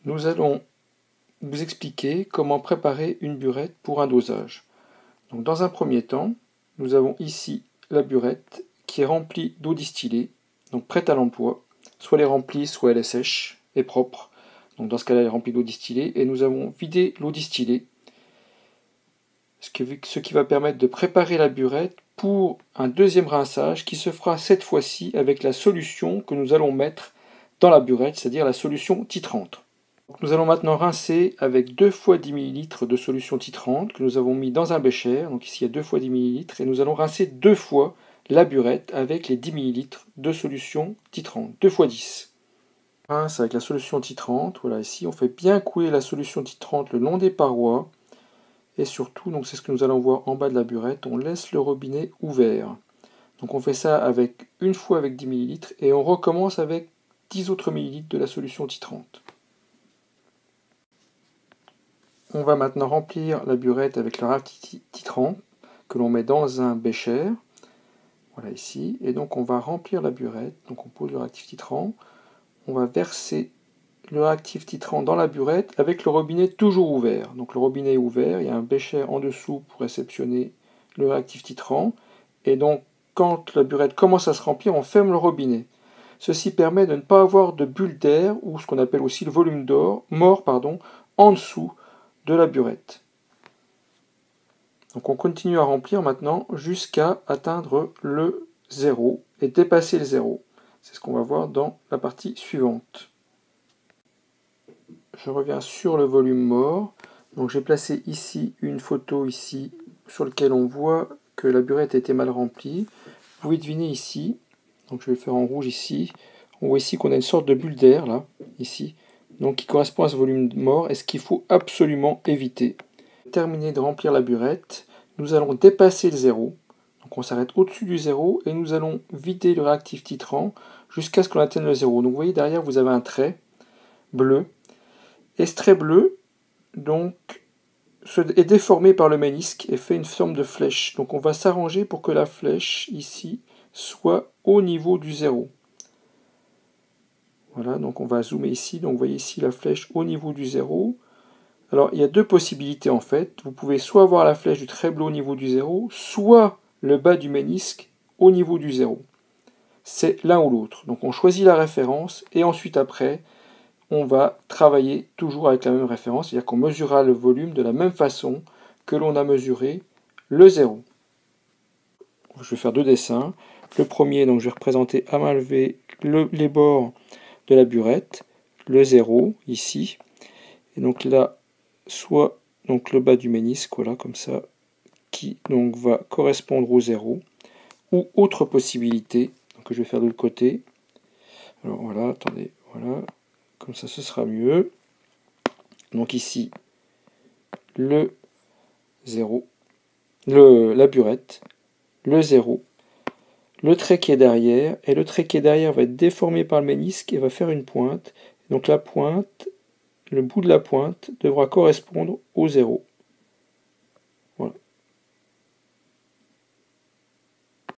nous allons vous expliquer comment préparer une burette pour un dosage. Donc, dans un premier temps, nous avons ici la burette qui est remplie d'eau distillée, donc prête à l'emploi. Soit elle est remplie, soit elle est sèche et propre. Donc dans ce cas-là, elle est remplie d'eau distillée et nous avons vidé l'eau distillée, ce qui va permettre de préparer la burette pour un deuxième rinçage qui se fera cette fois-ci avec la solution que nous allons mettre dans la burette, c'est-à-dire la solution titrante. Donc nous allons maintenant rincer avec 2 fois 10 ml de solution titrante que nous avons mis dans un bécher. Donc ici il y a 2 fois 10 ml et nous allons rincer 2 fois la burette avec les 10 ml de solution titrante, 2 fois 10. On rince avec la solution titrante, voilà, ici on fait bien couler la solution titrante le long des parois. Et surtout, donc c'est ce que nous allons voir en bas de la burette, on laisse le robinet ouvert. Donc on fait ça avec une fois avec 10 ml et on recommence avec 10 autres millilitres de la solution titrante. On va maintenant remplir la burette avec le réactif titrant que l'on met dans un bécher. Voilà ici. Et donc on va remplir la burette. Donc on pose le réactif titrant. On va verser le réactif titrant dans la burette avec le robinet toujours ouvert. Donc le robinet est ouvert, il y a un bécher en dessous pour réceptionner le réactif titrant. Et donc quand la burette commence à se remplir, on ferme le robinet. Ceci permet de ne pas avoir de bulle d'air, ou ce qu'on appelle aussi le volume mort, en dessous de la burette. Donc on continue à remplir maintenant jusqu'à atteindre le 0 et dépasser le 0. C'est ce qu'on va voir dans la partie suivante. Je reviens sur le volume mort. Donc j'ai placé ici une photo ici sur laquelle on voit que la burette a été mal remplie. Vous pouvez deviner ici, donc je vais le faire en rouge ici. On voit ici qu'on a une sorte de bulle d'air là, ici, donc qui correspond à ce volume mort et ce qu'il faut absolument éviter. Terminé de remplir la burette, nous allons dépasser le 0. Donc on s'arrête au-dessus du 0 et nous allons vider le réactif titrant jusqu'à ce qu'on atteigne le 0. Donc vous voyez derrière vous avez un trait bleu. Et ce trait bleu donc, est déformé par le ménisque et fait une forme de flèche. Donc on va s'arranger pour que la flèche ici soit au niveau du 0. Voilà, donc on va zoomer ici. Donc vous voyez ici la flèche au niveau du 0. Alors il y a deux possibilités en fait. Vous pouvez soit avoir la flèche du trait bleu au niveau du 0, soit le bas du ménisque au niveau du 0. C'est l'un ou l'autre. Donc on choisit la référence et ensuite après, on va travailler toujours avec la même référence, c'est-à-dire qu'on mesurera le volume de la même façon que l'on a mesuré le 0. Je vais faire deux dessins. Le premier, donc je vais représenter à main levée les bords de la burette, le 0 ici, et donc là, soit donc le bas du ménisque, voilà, comme ça, qui donc va correspondre au 0, ou autre possibilité, donc je vais faire de l'autre côté. Alors voilà, attendez, voilà. Comme ça, ce sera mieux. Donc ici, le 0, la burette, le 0, le trait qui est derrière, et le trait qui est derrière va être déformé par le ménisque et va faire une pointe. Donc la pointe, le bout de la pointe devra correspondre au 0.